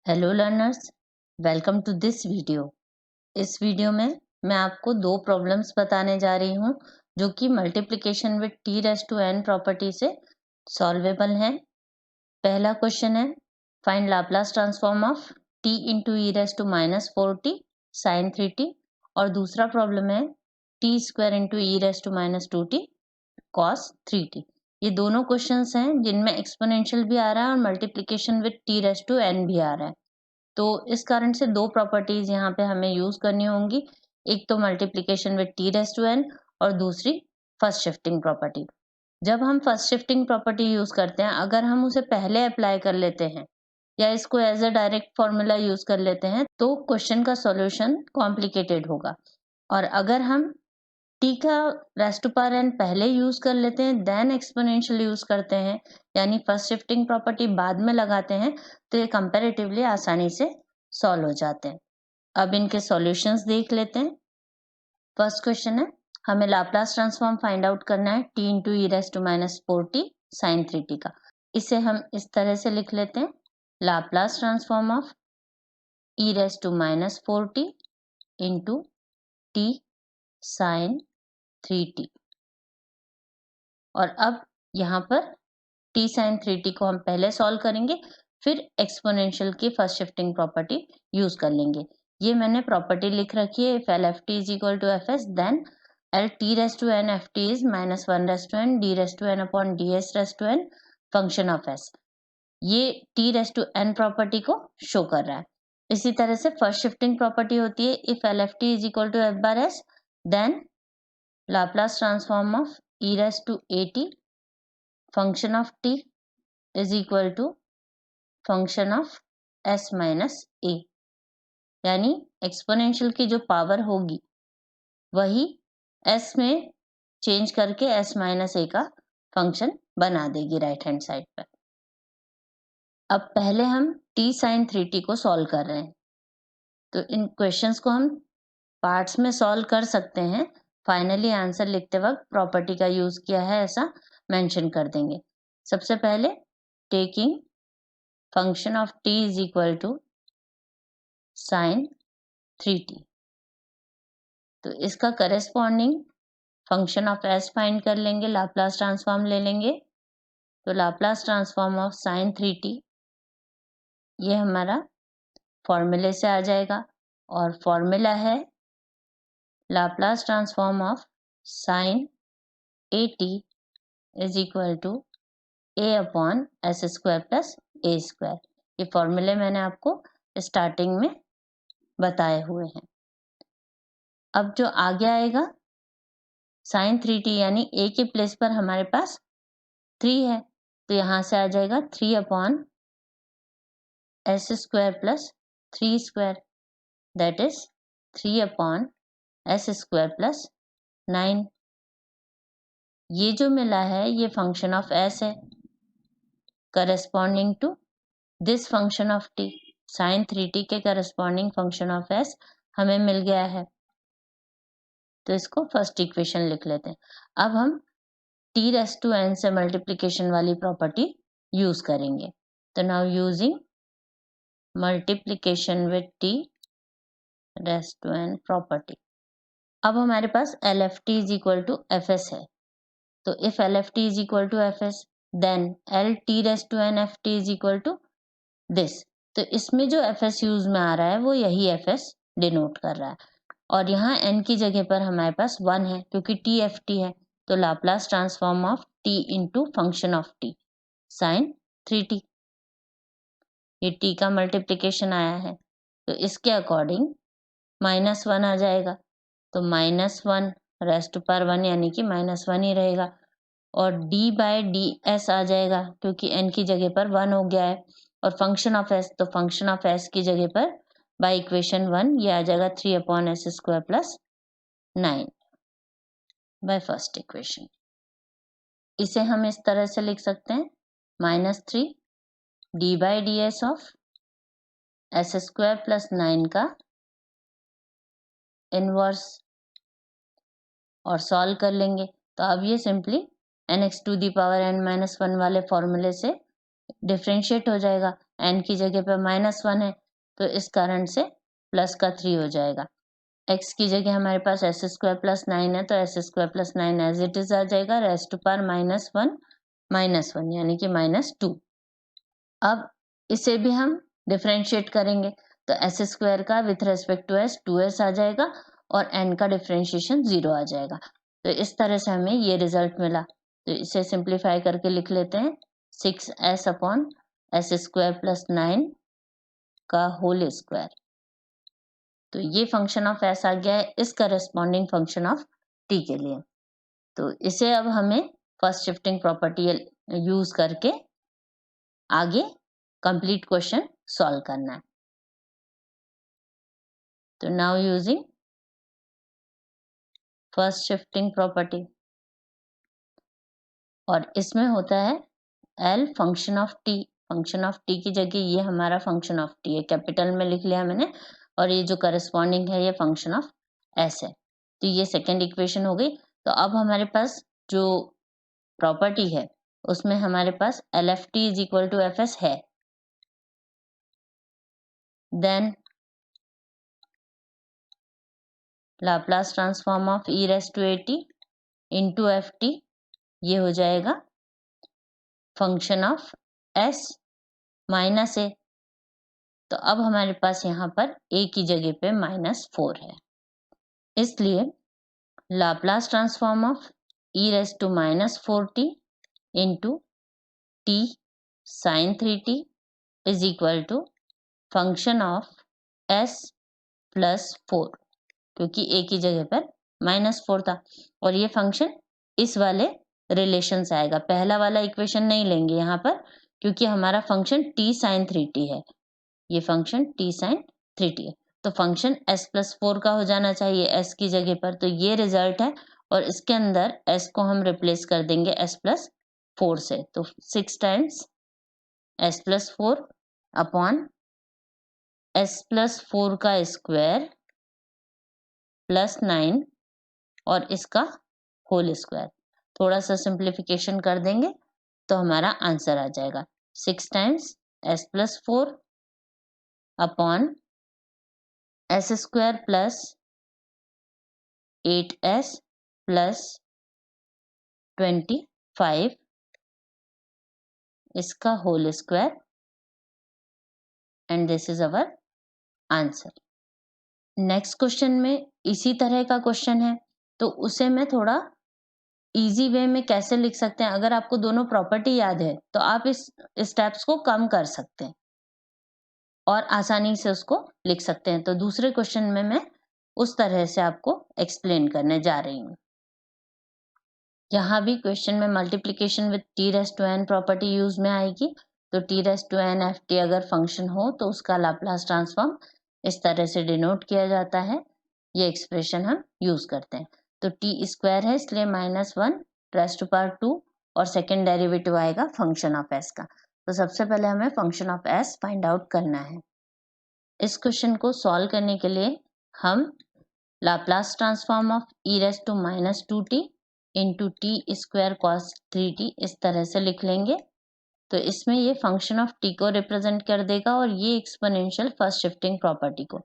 Hello learners, welcome to this video. इस video में मैं आपको दो प्रॉब्लम्स बताने जा रही हूँ जो कि multiplication with t raise to N property से सॉल्वेबल हैं। पहला क्वेश्चन है find Laplace transform of t into e raise to -4t sine 3t और दूसरा प्रॉब्लम है t square into e raise to -2t cos 3t। ये दोनों questions हैं जिनमें एक्सपोनेंशियल भी आ रहा है और multiplication with t raise to n भी आ रहा है। तो इस कारण से दो प्रॉपर्टीज यहाँ पे हमें यूज करनी होंगी। एक तो multiplication with t raise to n और दूसरी फर्स्ट शिफ्टिंग प्रॉपर्टी। जब हम फर्स्ट शिफ्टिंग प्रॉपर्टी यूज करते हैं, अगर हम उसे पहले अप्लाई कर लेते हैं या इसको as a direct formula use कर लेते हैं तो क्वेश्चन का सॉल्यूशन कॉम्प्लिकेटेड होगा। और अगर हम टी का रेज़ टू पावर एन पहले यूज कर लेते हैं देन एक्सपोनेंशियल यूज करते हैं, यानी फर्स्ट शिफ्टिंग प्रॉपर्टी बाद में लगाते हैं, तो ये कंपैरेटिवली आसानी से सॉल्व हो जाते हैं। अब इनके सॉल्यूशंस देख लेते हैं। फर्स्ट क्वेश्चन है हमें लाप्लास ट्रांसफॉर्म फाइंड आउट करना है t into e raise to -4t sine 3t का। इसे हम इस तरह से लिख लेते हैं, Laplace transform of e raise to -4t into t sine 3t। और अब यहाँ पर t sin 3t को हम पहले सॉल्व करेंगे, फिर एक्सपोनेंशियल की फर्स्ट शिफ्टिंग प्रॉपर्टी यूज कर लेंगे। ये मैंने प्रॉपर्टी लिख रखी है, if L F T is equal to F S then L T raise to N F T is -1 raise to N D raise to N upon D S raise to N function of S. ये T raise to N property को show कर रहा है। इसी तरह से first shifting property होती है, if L F T is equal to F bar S then Laplace transform of e raised to at function of t is equal to function of s minus a, यानी exponential की जो power होगी वही s में change करके s minus a का function बना देगी राइट हैंड साइड पर। अब पहले हम t sin 3t को सॉल्व कर रहे हैं, तो इन क्वेश्चंस को हम पार्ट्स में सॉल्व कर सकते हैं। फाइनली आंसर लिखते वक्त प्रॉपर्टी का यूज किया है ऐसा मेंशन कर देंगे। सबसे पहले taking function of t is equal to sine 3t, तो इसका corresponding function of s find कर लेंगे, लाप्लास ट्रांसफॉर्म ले लेंगे। तो Laplace transform of sign 3t ये हमारा फॉर्मूले से आ जाएगा, और फॉर्मूला है Laplace transform of sine 80 is equal to a upon S square plus A square. ये फॉर्मूले मैंने आपको स्टार्टिंग में बताए हुए हैं। अब जो आगे आएगा साइन 3t, यानी a के प्लेस पर हमारे पास 3 है, तो यहाँ से आ जाएगा 3 upon S square plus 3 square, that is 3 upon S square plus 9। ये जो मिला है ये फंक्शन ऑफ s है corresponding to this function of t। Sine 3t के करस्पॉन्डिंग फंक्शन ऑफ s हमें मिल गया है, तो इसको फर्स्ट इक्वेशन लिख लेते हैं। अब हम t रेज़ टू n से मल्टीप्लिकेशन वाली प्रॉपर्टी यूज करेंगे, तो now using multiplication with t raise to n property. अब हमारे पास L F T is equal to F S है, तो if L F T is equal to F S then L T raise to n F T is equal to this. तो इसमें जो F S use में आ रहा है वो यही एफ एस डिनोट कर रहा है, और यहाँ n की जगह पर हमारे पास 1 है क्योंकि टी एफ टी है, तो Laplace transform of t into function of t sine 3t। ये t का मल्टीप्लिकेशन आया है, तो इसके अकॉर्डिंग -1 आ जाएगा, तो -1 रेज़ टू पावर 1 यानी कि -1 ही रहेगा, और d बाय डी एस आ जाएगा क्योंकि n की जगह पर 1 हो गया है, और फंक्शन ऑफ s, तो फंक्शन ऑफ s की जगह पर बाय इक्वेशन 1 ये आ जाएगा 3 upon S square plus 9 by first equation. इसे हम इस तरह से लिख सकते हैं, -3 D by D S of S square plus 9 का इनवर्स, और सॉल्व कर लेंगे। तो अब ये simply N X to the power n-1 वाले फॉर्मूले से डिफ्रेंशिएट हो जाएगा। n की जगह पे -1 है तो इस कारण से प्लस का 3 हो जाएगा। x की जगह हमारे पास s² + 9 है तो s²+9 एज इट इज आ जाएगा, रेज़ टू पावर -1 यानी कि -2। अब इसे भी हम डिफरेंशिएट करेंगे तो s² का with respect to s 2s आ जाएगा और n का डिफरेंशिएशन 0 आ जाएगा। तो इस तरह से हमें ये रिजल्ट मिला। तो इसे सिंप्लीफाई करके लिख लेते हैं 6s/s² + 9 का होल स्क्वायर। तो ये फंक्शन ऑफ s आ गया है इस करस्पॉन्डिंग फंक्शन ऑफ t के लिए। तो इसे अब हमें फर्स्ट शिफ्टिंग प्रॉपर्टी यूज करके आगे कंप्लीट क्वेश्चन सॉल्व करना है। तो now using first shifting property, और इसमें होता है L function of t। Function of t की जगह ये हमारा फंक्शन ऑफ t है, कैपिटल में लिख लिया मैंने, और ये जो करस्पॉन्डिंग है ये फंक्शन ऑफ s है। तो ये सेकेंड इक्वेशन हो गई। तो अब हमारे पास जो प्रॉपर्टी है उसमें हमारे पास LFT = FS है। Then Laplace transform of e⁻⁴ into FT, ये हो जाएगा function of s minus a। तो अब हमारे पास यहाँ पर a की जगह पे -4 है, इसलिए Laplace transform of e⁻⁴t into t sin 3t is equal to function of s +4, क्योंकि a की जगह पर -4 था और ये फंक्शन इस वाले रिलेशन से आएगा। पहला वाला इक्वेशन नहीं लेंगे यहाँ पर, क्योंकि हमारा फंक्शन t sin 3t है। ये फंक्शन t sin 3t है तो फंक्शन s +4 का हो जाना चाहिए s की जगह पर। तो ये रिजल्ट है और इसके अंदर s को हम रिप्लेस कर देंगे s +4 से। तो 6 टाइम्स s +4 अपॉन s +4 का स्क्वायर +9 और इसका होल स्क्वायर। थोड़ा सा सिंप्लीफिकेशन कर देंगे तो हमारा आंसर आ जाएगा 6 times s +4 upon s² + 8s + 25 इसका whole square, and this is our answer. Next question में इसी तरह का क्वेश्चन है तो उसे मैं थोड़ा इजी वे में कैसे लिख सकते हैं। अगर आपको दोनों प्रॉपर्टी याद है तो आप इस स्टेप्स को कम कर सकते हैं और आसानी से उसको लिख सकते हैं। तो दूसरे क्वेश्चन में मैं उस तरह से आपको एक्सप्लेन करने जा रही हूँ। यहाँ भी क्वेश्चन में multiplication with t⁻n property use में आएगी। तो t⁻n ft अगर फंक्शन हो तो उसका लाप्लास ट्रांसफॉर्म इस तरह से डिनोट किया जाता है। ये एक्सप्रेशन हम यूज करते हैं। तो t² है इसलिए -1 और सेकेंड डेरिवेटिव आएगा फंक्शन ऑफ s का। तो सबसे पहले हमें function of s find out करना है। इस क्वेश्चन को सॉल्व करने के लिए हम Laplace transform of e⁻² into t² cos 3t इस तरह से लिख लेंगे। तो इसमें ये फंक्शन ऑफ t को रिप्रेजेंट कर देगा और ये एक्सपोनेंशियल फर्स्ट शिफ्टिंग प्रॉपर्टी को।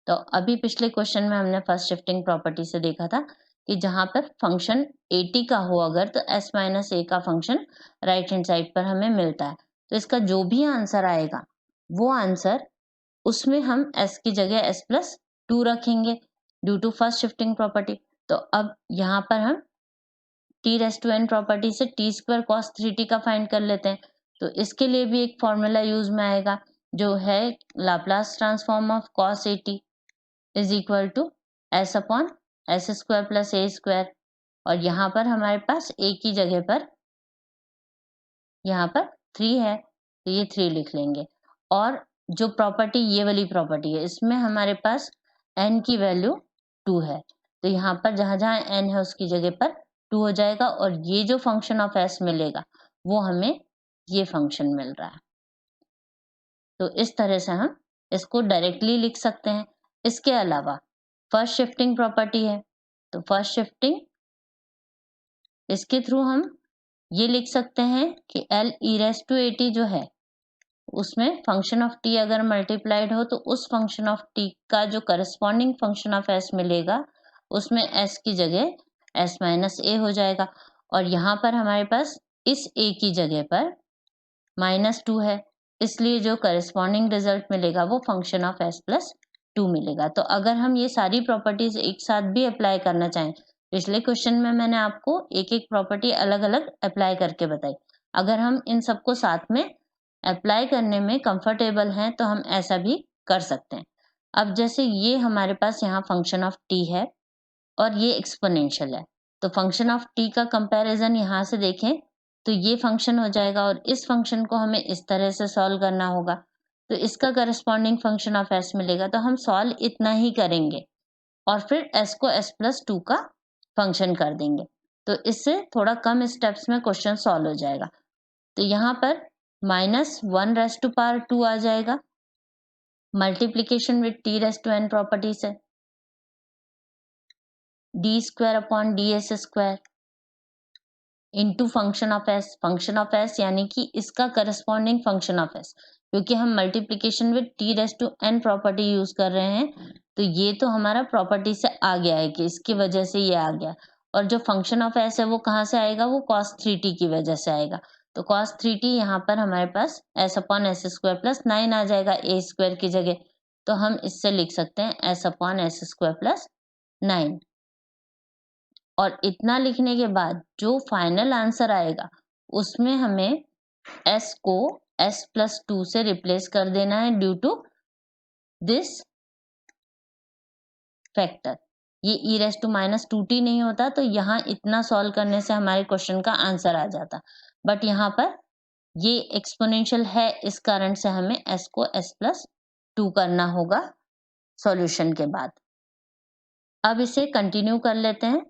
तो अभी पिछले क्वेश्चन में हमने फर्स्ट शिफ्टिंग प्रॉपर्टी से देखा था कि जहां पर फंक्शन at का हो अगर तो s - a का फंक्शन राइट हैंड साइड पर हमें मिलता है। तो इसका जो भी आंसर आएगा वो आंसर उसमें हम s की जगह s +2 रखेंगे due to first shifting property. तो अब यहाँ पर हम t⁻n प्रॉपर्टी से t² cos 3t का फाइंड कर लेते हैं। तो इसके लिए भी एक फॉर्मूला यूज में आएगा जो है Laplace transform of cos 8t is equal to s upon s² + a²। और यहाँ पर हमारे पास a की जगह पर यहाँ पर 3 है तो ये 3 लिख लेंगे। और जो प्रॉपर्टी ये वाली प्रॉपर्टी है इसमें हमारे पास n की वैल्यू 2 है। तो यहाँ पर जहाँ जहाँ n है उसकी जगह पर 2 हो जाएगा और ये जो फंक्शन ऑफ s मिलेगा वो हमें ये फंक्शन मिल रहा है। तो इस तरह से हम इसको डायरेक्टली लिख सकते हैं। इसके अलावा फर्स्ट शिफ्टिंग प्रॉपर्टी है तो फर्स्ट शिफ्टिंग इसके थ्रू हम ये लिख सकते हैं कि L e⁻⁴ जो है उसमें फंक्शन ऑफ टी अगर मल्टीप्लाइड हो तो उस फंक्शन ऑफ टी का जो करस्पॉन्डिंग फंक्शन ऑफ एस मिलेगा उसमें एस की जगह एस माइनस ए हो जाएगा। और यहाँ पर हमारे पास इस ए की जगह पर -2 है, इसलिए जो करस्पॉन्डिंग रिजल्ट मिलेगा वो फंक्शन ऑफ एस प्लस 2 मिलेगा। तो अगर हम ये सारी प्रॉपर्टीज एक साथ भी अप्लाई करना चाहें, पिछले क्वेश्चन में मैंने आपको एक एक प्रॉपर्टी अलग अलग अप्लाई करके बताई, अगर हम इन सबको साथ में अप्लाई करने में कंफर्टेबल हैं तो हम ऐसा भी कर सकते हैं। अब जैसे ये हमारे पास यहाँ फंक्शन ऑफ टी है और ये एक्सपोनेंशियल है, तो फंक्शन ऑफ टी का कंपैरिजन यहाँ से देखें तो ये फंक्शन हो जाएगा और इस फंक्शन को हमें इस तरह से सॉल्व करना होगा, तो इसका करस्पॉन्डिंग फंक्शन ऑफ एस मिलेगा। तो हम सॉल्व इतना ही करेंगे और फिर एस को एस प्लस 2 का फंक्शन कर देंगे, तो इससे थोड़ा कम स्टेप्स में क्वेश्चन सॉल्व हो जाएगा। तो यहाँ पर -1 टू आ जाएगा, multiplication with T raise to N property से D square upon D S square into function of S यानी कि इसका करस्पॉन्डिंग फंक्शन ऑफ एस, क्योंकि हम multiplication with T raise to N property use कर रहे हैं, तो ये तो हमारा प्रॉपर्टी से आ गया है कि इसकी वजह से ये आ गया। और जो फंक्शन ऑफ एस है वो कहाँ से आएगा, वो cos 3t की वजह से आएगा। तो cos 3t यहाँ पर हमारे पास S upon S square plus 9 आ जाएगा ए स्क्वायर की जगह, तो हम इससे लिख सकते हैं S upon S square plus 9। और इतना लिखने के बाद जो फाइनल आंसर आएगा उसमें हमें s को s प्लस 2 से रिप्लेस कर देना है ड्यू टू दिस फैक्टर। ये e raise to minus 2t नहीं होता तो यहाँ इतना सॉल्व करने से हमारे क्वेश्चन का आंसर आ जाता, बट यहाँ पर ये एक्सपोनेंशियल है, इस कारण से हमें s को s प्लस 2 करना होगा सॉल्यूशन के बाद। अब इसे कंटिन्यू कर लेते हैं,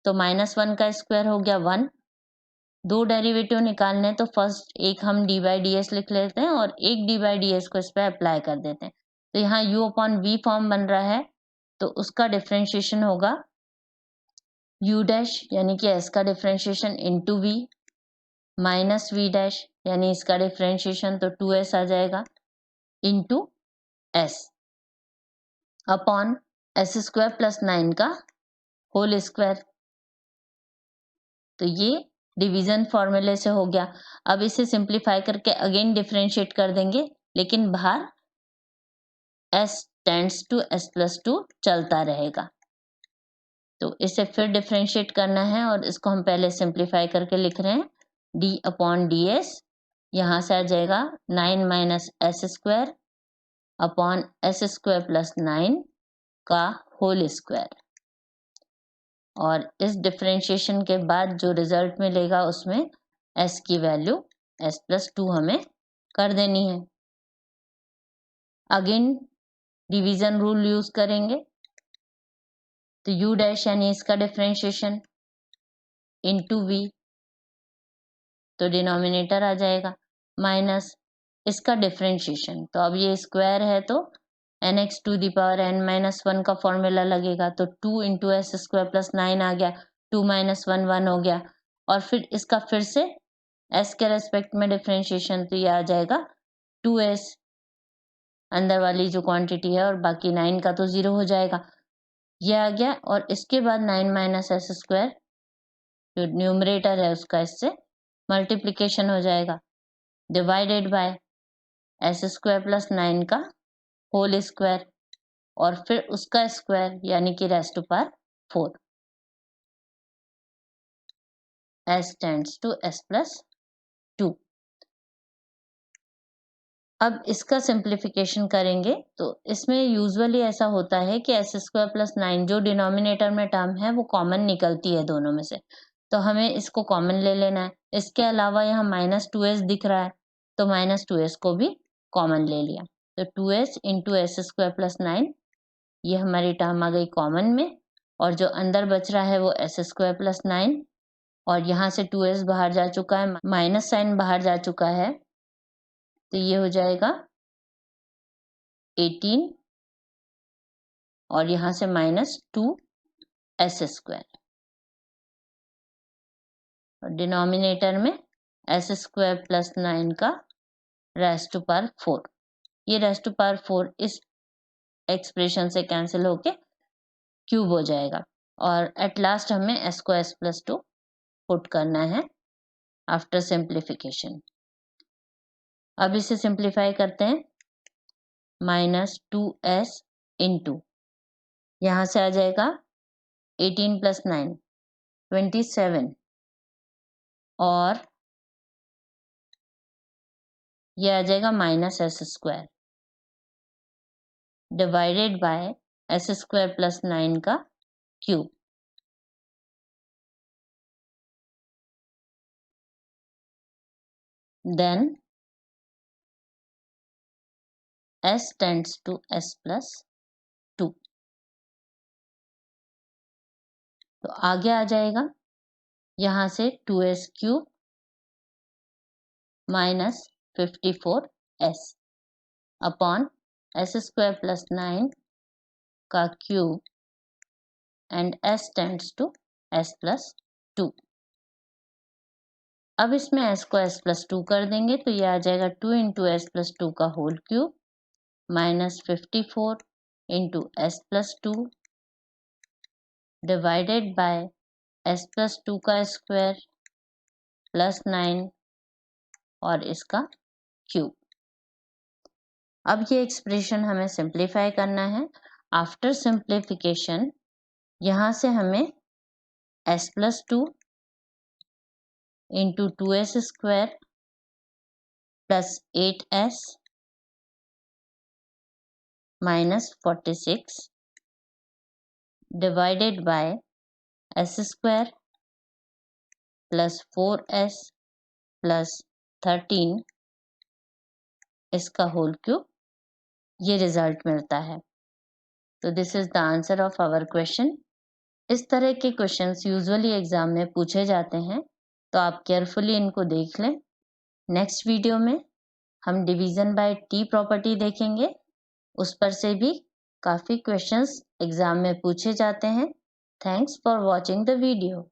तो -1 का स्क्वायर हो गया 1, दो डेरिवेटिव निकालने तो फर्स्ट एक हम डी बाई डी एस लिख लेते हैं और एक डी बाई डी एस को इस पर अप्लाई कर देते हैं। तो यहाँ u अपॉन वी फॉर्म बन रहा है, तो उसका डिफ्रेंशिएशन होगा u डैश यानी कि s का differentiation into V minus V dash यानी इसका डिफ्रेंशिएशन, तो 2s आ जाएगा into s upon S square plus 9 का होल स्क्वायर। तो ये डिवीजन फॉर्मूले से हो गया। अब इसे सिंप्लीफाई करके अगेन डिफरेंशिएट कर देंगे, लेकिन बाहर s tends to s plus 2 चलता रहेगा। तो इसे फिर डिफरेंशिएट करना है और इसको हम पहले सिंप्लीफाई करके लिख रहे हैं d अपॉन डी एस, यहाँ से आ जाएगा 9 minus S square upon S square plus 9 का होल स्क्वायर। और इस डिफरेंशिएशन के बाद जो रिजल्ट मिलेगा उसमें s की वैल्यू s प्लस 2 हमें कर देनी है। अगेन डिवीजन रूल यूज करेंगे, तो u डैश यानी इसका डिफरेंशिएशन इंटू वी, तो डिनोमिनेटर आ जाएगा माइनस इसका डिफरेंशिएशन, तो अब ये स्क्वायर है तो nx to the power n minus 1 का फॉर्मूला लगेगा, तो 2 इंटू एस स्क्वायर प्लस 9 आ गया, 2 माइनस 1 1 हो गया, और फिर इसका फिर से s के रेस्पेक्ट में डिफरेंशिएशन, तो ये आ जाएगा 2s अंदर वाली जो क्वांटिटी है और बाकी 9 का तो 0 हो जाएगा, ये आ गया। और इसके बाद 9 माइनस एस स्क्वायर जो न्यूमरेटर है उसका इससे मल्टीप्लिकेशन हो जाएगा divided by S square plus 9 का होल स्क्वायर और फिर उसका स्क्वायर यानी कि raised to power 4, s tends to s plus 2। अब इसका सिंप्लीफिकेशन करेंगे तो इसमें यूजुअली ऐसा होता है कि एस स्क्वायर प्लस 9 जो डिनोमिनेटर में टर्म है वो कॉमन निकलती है दोनों में से, तो हमें इसको कॉमन ले लेना है। इसके अलावा यहाँ -2s दिख रहा है, तो -2s को भी कॉमन ले लिया, तो 2s into S square plus 9 ये हमारी टर्म आ गई कॉमन में, और जो अंदर बच रहा है वो एस स्क्वायर प्लस 9, और यहाँ से 2s बाहर जा चुका है, माइनस साइन बाहर जा चुका है, तो ये हो जाएगा 18 और यहाँ से -2s स्क्वायर, और डिनोमिनेटर में एस स्क्वायर प्लस 9 का रेस्ट टू पावर 4। ये रेस्ट टू पावर 4 इस एक्सप्रेशन से कैंसिल होके क्यूब हो जाएगा और एट लास्ट हमें s को s+2 पुट करना है आफ्टर सिंप्लीफिकेशन। अब इसे सिंप्लीफाई करते हैं। -2s इंटू, यहाँ से आ जाएगा 18 + 9 27 और ये आ जाएगा -s² डिवाइडेड बाय s² + 9 का cube. Then s tends to s+2, तो आगे आ जाएगा यहाँ से 2s³ -54s अपॉन s² + 9 का cube and s tends to s+2। अब इसमें s को s+2 कर देंगे तो ये आ जाएगा 2 × s+2 का whole cube -54 × s+2 divided by s+2 का स्क्वायर +9 और इसका क्यूब। अब ये एक्सप्रेशन हमें सिंप्लीफाई करना है। आफ्टर सिंप्लीफिकेशन यहाँ से हमें s+2 × 2s² + 8s -46 divided by s² + 4s + 13 इसका होल क्यूब, ये रिजल्ट मिलता है। तो this is the answer of our question. इस तरह के क्वेश्चंस यूजुअली एग्जाम में पूछे जाते हैं, तो आप केयरफुली इनको देख लें। नेक्स्ट वीडियो में हम डिवीजन बाय टी प्रॉपर्टी देखेंगे। उस पर से भी काफ़ी क्वेश्चंस एग्जाम में पूछे जाते हैं। Thanks for watching the video.